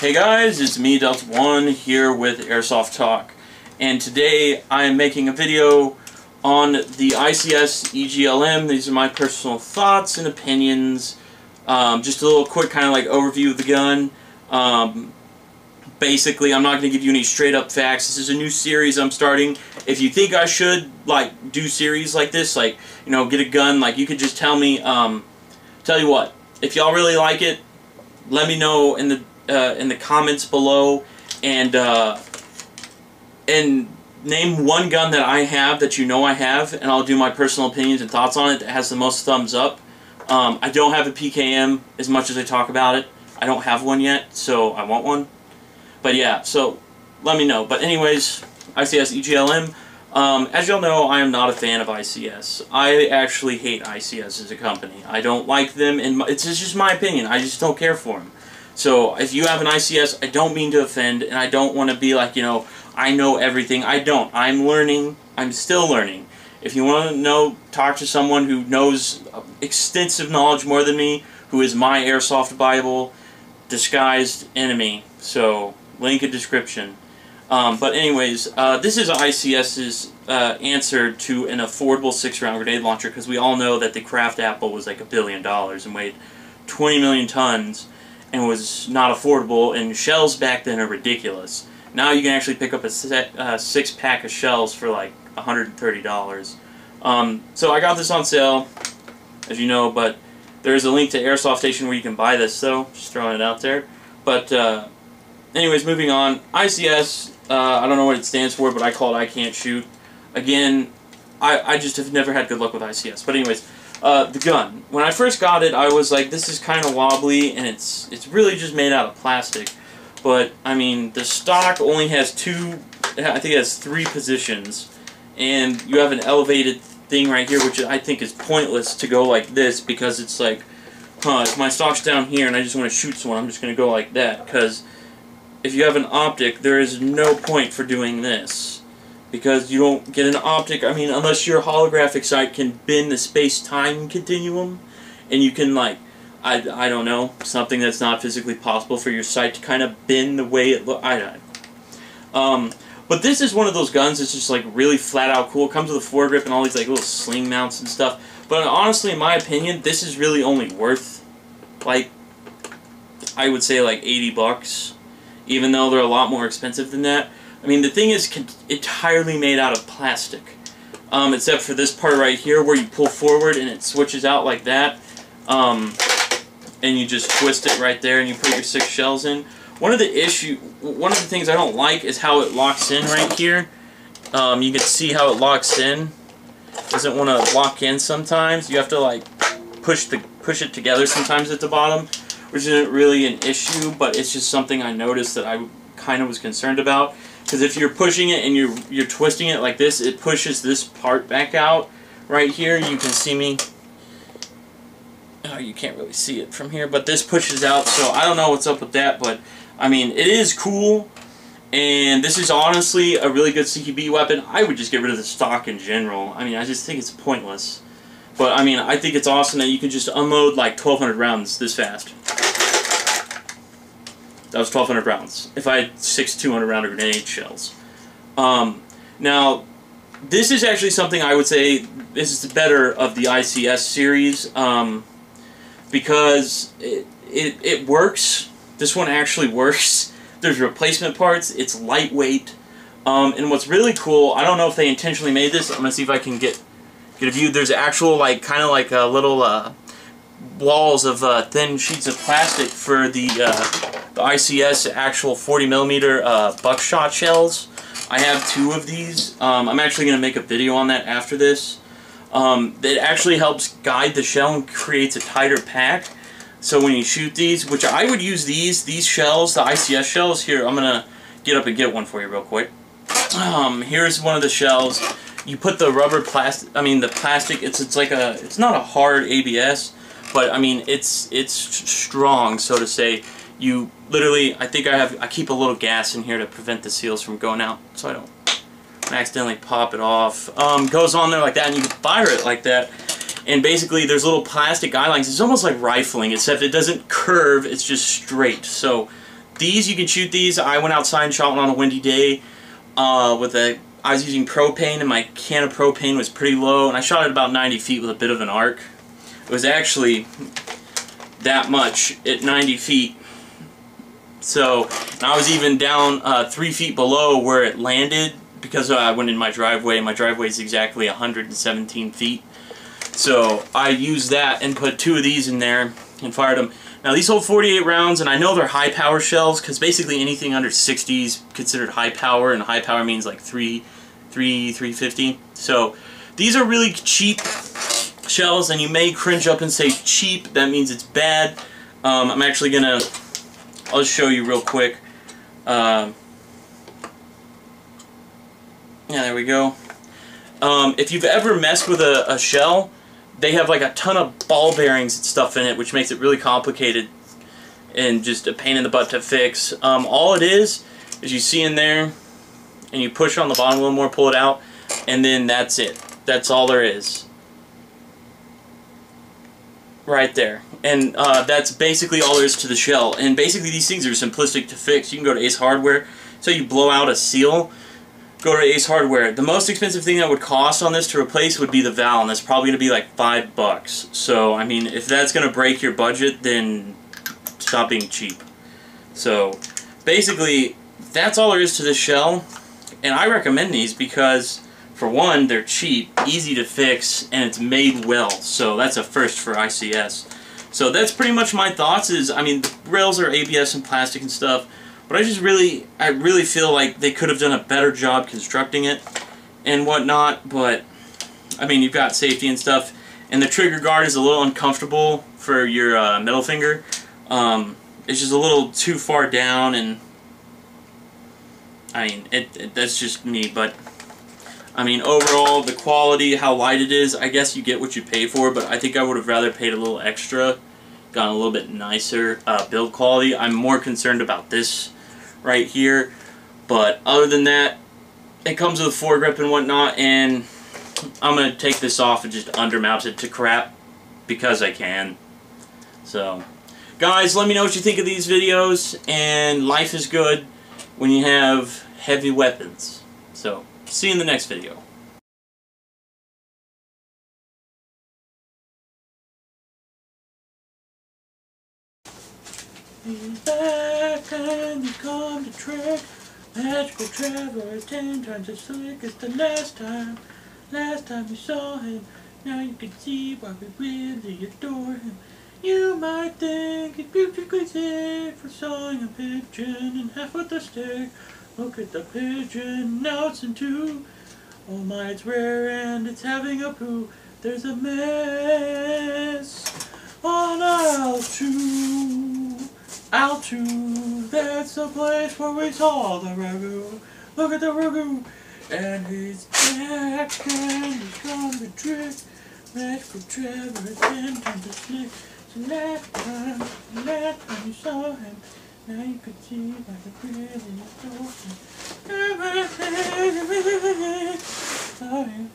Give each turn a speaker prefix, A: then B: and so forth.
A: Hey guys, it's me, Delta1, here with Airsoft Talk, and today I am making a video on the Ics Glm. These are my personal thoughts and opinions. Just a little quick kind of like overview of the gun. Basically, I'm not going to give you any straight up facts. This is a new series I'm starting. If you think I should like do series like this, like, you know, get a gun, like, you could just tell me. Tell you what, if y'all really like it, let me know in the comments below, and name one gun that I have that you know I have, and I'll do my personal opinions and thoughts on it that has the most thumbs up. I don't have a PKM as much as I talk about it. I don't have one yet, so I want one. But yeah, so let me know. But anyways, Ics Glm. As y'all know, I am not a fan of ICS. I actually hate ICS as a company. I don't like them, and it's just my opinion. I just don't care for them. So if you have an ICS, I don't mean to offend, and I don't want to be like, you know, I know everything. I don't. I'm learning. I'm still learning. If you want to know, talk to someone who knows extensive knowledge more than me, who is my Airsoft Bible, disguised enemy. So, link in description. But anyways, this is ICS's answer to an affordable 6-round grenade launcher, because we all know that the Kraft Apple was like $1 billion and weighed 20 million tons and was not affordable, and shells back then are ridiculous. Now you can actually pick up a 6-pack of shells for like $130. So I got this on sale, as you know, but there's a link to Airsoft Station where you can buy this, though. Just throwing it out there. But anyways, moving on. ICS, I don't know what it stands for, but I call it I Can't Shoot. Again, I just have never had good luck with ICS. But anyways, the gun. When I first got it, I was like, this is kind of wobbly, and it's really just made out of plastic. But, I mean, the stock only has I think it has 3 positions. And you have an elevated thing right here, which I think is pointless to go like this, because it's like, if my stock's down here and I just want to shoot someone, I'm just going to go like that, because if you have an optic, there is no point for doing this. Because you don't get an optic, I mean, unless your holographic sight can bend the space-time continuum, and you can, like, I don't know, something that's not physically possible for your sight to kind of bend the way it looks. I don't know. But this is one of those guns that's just, like, really flat-out cool. It comes with a foregrip and all these, like, little sling mounts and stuff. But honestly, in my opinion, this is really only worth, like, I would say, like, 80 bucks. Even though they're a lot more expensive than that. I mean, the thing is entirely made out of plastic. Except for this part right here where you pull forward and it switches out like that. And you just twist it right there and you put your 6 shells in. One of the things I don't like is how it locks in right here. You can see how it locks in. Doesn't want to lock in sometimes. You have to like push it together sometimes at the bottom, which isn't really an issue, but it's just something I noticed that I kind of was concerned about. Because if you're pushing it and you're twisting it like this, it pushes this part back out right here. You can see me. Oh, you can't really see it from here, but this pushes out, so I don't know what's up with that, but I mean, it is cool, and this is honestly a really good CQB weapon. I would just get rid of the stock in general. I mean, I just think it's pointless. But I mean, I think it's awesome that you can just unload like 1,200 rounds this fast. That was 1,200 rounds. If I had 6 200-round grenade shells. Now, this is actually something I would say this is the better of the ICS series, because it works. This one actually works. There's replacement parts. It's lightweight. And what's really cool, I don't know if they intentionally made this. I'm gonna see if I can get a view. There's actual like kind of like a little walls of thin sheets of plastic for the ICS actual 40mm buckshot shells. I have 2 of these. I'm actually going to make a video on that after this. It actually helps guide the shell and creates a tighter pack. So when you shoot these, which I would use these shells, the ICS shells. Here, I'm going to get up and get one for you real quick. Here's one of the shells. You put the rubber plastic, the plastic, it's like it's not a hard ABS, but I mean, it's strong, so to say. You literally, I keep a little gas in here to prevent the seals from going out, so I don't accidentally pop it off. Goes on there like that, and you can fire it like that. And basically, there's little plastic eye lines. It's almost like rifling, except it doesn't curve, it's just straight. So These, you can shoot these. I went outside and shot one on a windy day I was using propane, and my can of propane was pretty low, and I shot at about 90 feet with a bit of an arc. It was actually that much at 90 feet. So, and I was even down 3 feet below where it landed because I went in my driveway. My driveway is exactly 117 feet. So I used that and put 2 of these in there and fired them. Now these hold 48 rounds, and I know they're high power shells because basically anything under 60 is considered high power, and high power means like 350. So these are really cheap shells, and you may cringe up and say cheap. That means it's bad. I'm actually gonna, I'll just show you real quick. Yeah, there we go. If you've ever messed with a shell, they have like a ton of ball bearings and stuff in it, which makes it really complicated and just a pain in the butt to fix. All it is you see in there, and you push on the bottom a little more, pull it out, and then that's it. That's all there is. Right there. And that's basically all there is to the shell. And basically these things are simplistic to fix. You can go to Ace Hardware. So you blow out a seal, go to Ace Hardware. The most expensive thing that would cost on this to replace would be the valve, and that's probably going to be like $5. So, I mean, if that's going to break your budget, then stop being cheap. So, basically, that's all there is to this shell. And I recommend these because, for one, they're cheap, easy to fix, and it's made well. So, that's a first for ICS. So, that's pretty much my thoughts. I mean, the rails are ABS and plastic and stuff. But I really feel like they could have done a better job constructing it and whatnot. But, I mean, you've got safety and stuff. And the trigger guard is a little uncomfortable for your middle finger. It's just a little too far down, and I mean, that's just me. But, I mean, overall, the quality, how light it is, I guess you get what you pay for. But I think I would have rather paid a little extra, gotten a little bit nicer build quality. I'm more concerned about this right here, but other than that, it comes with a foregrip and whatnot, and I'm going to take this off and just undermount it to crap because I can. So, guys, let me know what you think of these videos, and life is good when you have heavy weapons. So, see you in the next video. He's back and he come to trick. Magical traveler, 10 times as slick as the last time you saw him. Now you can see why we really adore him. You might think he's beautifully sick for sawing a pigeon in half with a stick. Look at the pigeon, now it's in two. Oh my, it's rare and it's having a poo. There's a mess on Altu, that's the place where we saw the ragu. Look at the ragu, and he's back and he's come to trick. Magical traveler, 10 times as slick. So last time you saw him, now you can see why the really adore him.